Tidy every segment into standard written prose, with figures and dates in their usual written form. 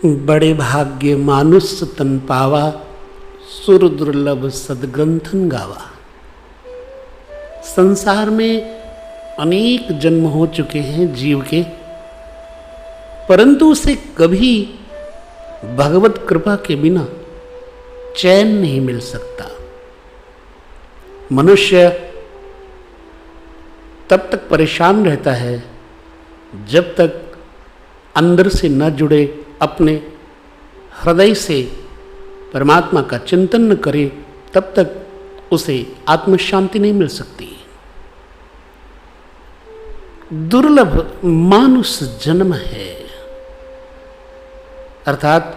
बड़े भाग्य मानुष तन पावा, सुर दुर्लभ सदग्रंथन गावा। संसार में अनेक जन्म हो चुके हैं जीव के, परंतु उसे कभी भगवत कृपा के बिना चैन नहीं मिल सकता। मनुष्य तब तक परेशान रहता है जब तक अंदर से न जुड़े, अपने हृदय से परमात्मा का चिंतन न करे, तब तक उसे आत्म शांति नहीं मिल सकती। दुर्लभ मानुष जन्म है, अर्थात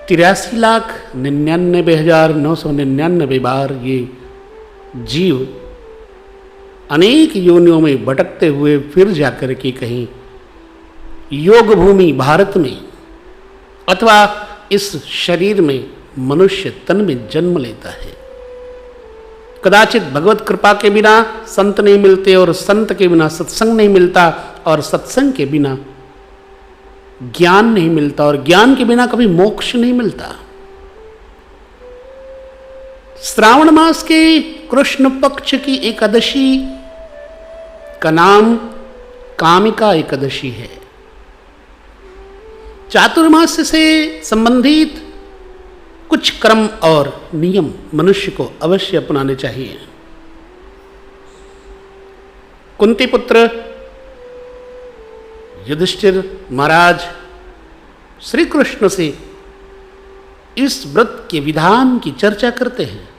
83,99,999 बार ये जीव अनेक योनियों में भटकते हुए फिर जाकर के कहीं योग भूमि भारत में अथवा इस शरीर में मनुष्य तन में जन्म लेता है। कदाचित भगवत कृपा के बिना संत नहीं मिलते और संत के बिना सत्संग नहीं मिलता और सत्संग के बिना ज्ञान नहीं मिलता और ज्ञान के बिना कभी मोक्ष नहीं मिलता। श्रावण मास के कृष्ण पक्ष की एकादशी का नाम कामिका एकादशी है। चातुर्मास्य से संबंधित कुछ क्रम और नियम मनुष्य को अवश्य अपनाने चाहिए। कुंती पुत्र युधिष्ठिर महाराज श्री कृष्ण से इस व्रत के विधान की चर्चा करते हैं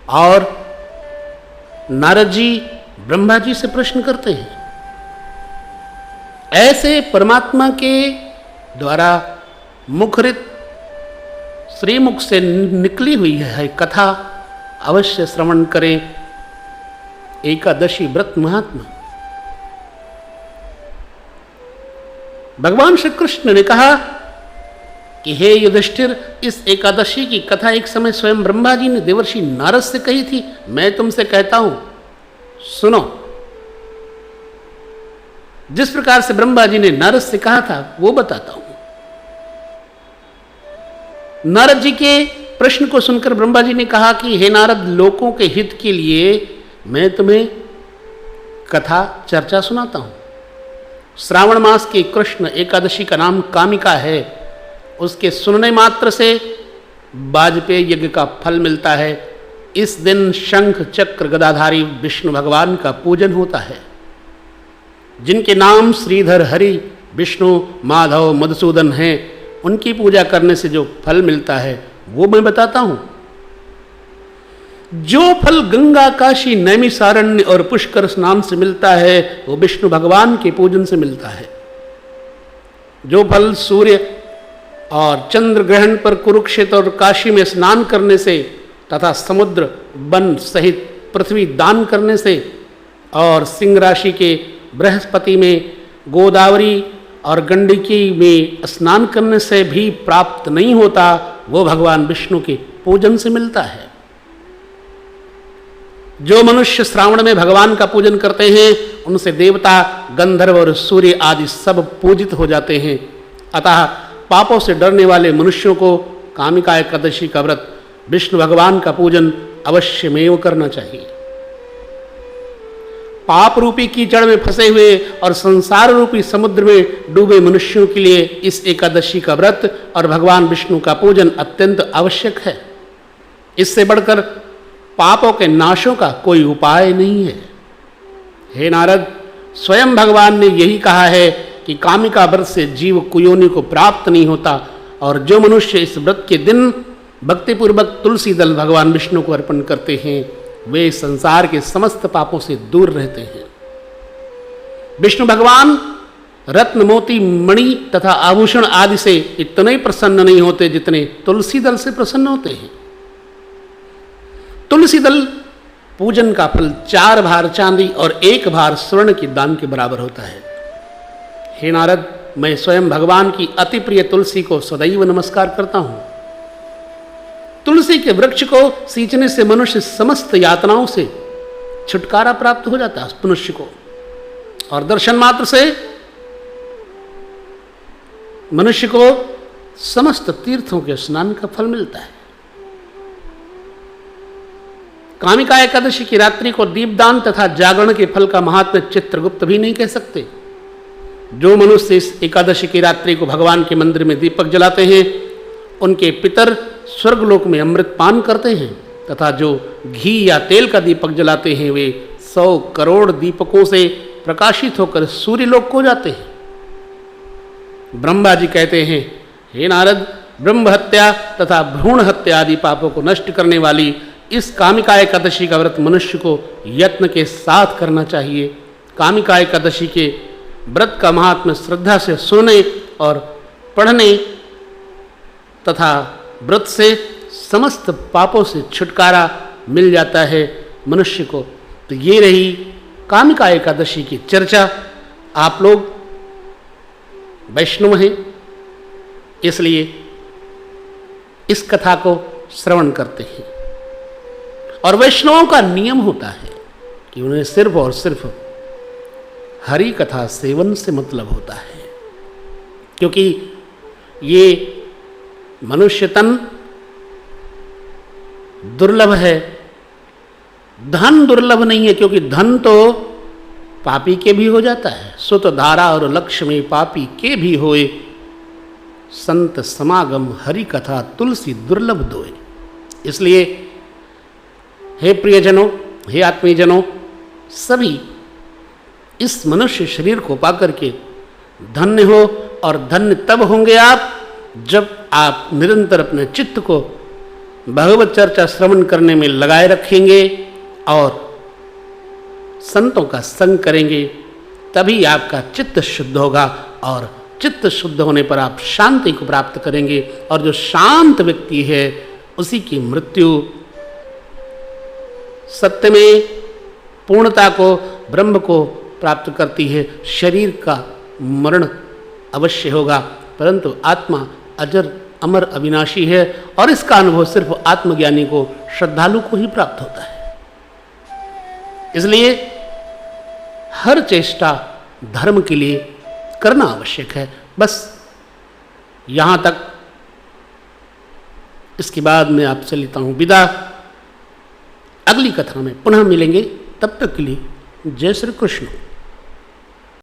और नारद जी ब्रह्मा जी से प्रश्न करते हैं। ऐसे परमात्मा के द्वारा मुखरित श्रीमुख से निकली हुई है कथा अवश्य श्रवण करें। एकादशी व्रत महात्मा। भगवान श्री कृष्ण ने कहा कि हे युधिष्ठिर, इस एकादशी की कथा एक समय स्वयं ब्रह्मा जी ने देवर्षि नारद से कही थी। मैं तुमसे कहता हूं, सुनो। जिस प्रकार से ब्रह्मा जी ने नारद से कहा था वो बताता हूं। नारद जी के प्रश्न को सुनकर ब्रह्मा जी ने कहा कि हे नारद, लोकों के हित के लिए मैं तुम्हें कथा चर्चा सुनाता हूं। श्रावण मास की कृष्ण एकादशी का नाम कामिका है। उसके सुनने मात्र से वाजपेय यज्ञ का फल मिलता है। इस दिन शंख चक्र गदाधारी विष्णु भगवान का पूजन होता है। जिनके नाम श्रीधर, हरि, विष्णु, माधव, मधुसूदन हैं, उनकी पूजा करने से जो फल मिलता है वो मैं बताता हूं। जो फल गंगा, काशी, नैमिषारण्य और पुष्कर स्नान से मिलता है वो विष्णु भगवान के पूजन से मिलता है। जो फल सूर्य और चंद्र ग्रहण पर कुरुक्षेत्र और काशी में स्नान करने से तथा समुद्र, वन सहित पृथ्वी दान करने से और सिंह राशि के बृहस्पति में, गोदावरी और गंडकी में स्नान करने से भी प्राप्त नहीं होता, वो भगवान विष्णु के पूजन से मिलता है। जो मनुष्य श्रावण में भगवान का पूजन करते हैं उनसे देवता, गंधर्व और सूर्य आदि सब पूजित हो जाते हैं। अतः पापों से डरने वाले मनुष्यों को कामिका एकादशी का व्रत, विष्णु भगवान का पूजन अवश्यमेव करना चाहिए। पाप रूपी कीचड़ में फंसे हुए और संसार रूपी समुद्र में डूबे मनुष्यों के लिए इस एकादशी का व्रत और भगवान विष्णु का पूजन अत्यंत आवश्यक है। इससे बढ़कर पापों के नाशों का कोई उपाय नहीं है। हे नारद, स्वयं भगवान ने यही कहा है कि कामिका व्रत से जीव कुयोनि को प्राप्त नहीं होता और जो मनुष्य इस व्रत के दिन भक्तिपूर्वक तुलसी दल भगवान विष्णु को अर्पण करते हैं वे संसार के समस्त पापों से दूर रहते हैं। विष्णु भगवान रत्न, मोती, मणि तथा आभूषण आदि से इतने प्रसन्न नहीं होते जितने तुलसी दल से प्रसन्न होते हैं। तुलसी दल पूजन का फल 4 भार चांदी और 1 भार स्वर्ण के दान के बराबर होता है। हे नारद, मैं स्वयं भगवान की अति प्रिय तुलसी को सदैव नमस्कार करता हूं। तुलसी के वृक्ष को सींचने से मनुष्य समस्त यातनाओं से छुटकारा प्राप्त हो जाता है मनुष्य को, और दर्शन मात्र से मनुष्य को समस्त तीर्थों के स्नान का फल मिलता है। कामिका एकादशी की रात्रि को दीपदान तथा जागरण के फल का महात्म्य चित्रगुप्त भी नहीं कह सकते। जो मनुष्य इस एकादशी की रात्रि को भगवान के मंदिर में दीपक जलाते हैं, उनके पितर स्वर्गलोक में अमृत पान करते हैं, तथा जो घी या तेल का दीपक जलाते हैं वे 100 करोड़ दीपकों से प्रकाशित होकर सूर्यलोक को जाते हैं। ब्रह्मा जी कहते हैं, हे नारद, ब्रह्म हत्या तथा भ्रूण हत्या आदि पापों को नष्ट करने वाली इस कामिका एकादशी का व्रत मनुष्य को यत्न के साथ करना चाहिए। कामिका एकादशी के व्रत का महात्म्य श्रद्धा से सुनने और पढ़ने तथा व्रत से समस्त पापों से छुटकारा मिल जाता है मनुष्य को। तो ये रही कामिका एकादशी की चर्चा। आप लोग वैष्णव हैं, इसलिए इस कथा को श्रवण करते हैं। और वैष्णवों का नियम होता है कि उन्हें सिर्फ और सिर्फ हरि कथा सेवन से मतलब होता है, क्योंकि ये मनुष्य तन दुर्लभ है, धन दुर्लभ नहीं है, क्योंकि धन तो पापी के भी हो जाता है। सुत धारा और लक्ष्मी पापी के भी होए, संत समागम हरि कथा तुलसी दुर्लभ दोए। इसलिए हे प्रियजनों, हे आत्मीयजनों, सभी इस मनुष्य शरीर को पाकर के धन्य हो। और धन्य तब होंगे आप जब आप निरंतर अपने चित्त को भगवत चर्चा श्रवण करने में लगाए रखेंगे और संतों का संग करेंगे। तभी आपका चित्त शुद्ध होगा, और चित्त शुद्ध होने पर आप शांति को प्राप्त करेंगे। और जो शांत व्यक्ति है उसी की मृत्यु सत्य में पूर्णता को, ब्रह्म को प्राप्त करती है। शरीर का मरण अवश्य होगा, परंतु आत्मा अजर अमर अविनाशी है, और इसका अनुभव सिर्फ आत्मज्ञानी को, श्रद्धालु को ही प्राप्त होता है। इसलिए हर चेष्टा धर्म के लिए करना आवश्यक है। बस यहाँ तक। इसके बाद मैं आपसे लेता हूँ विदा। अगली कथा में पुनः मिलेंगे, तब तक के लिए जय श्री कृष्ण।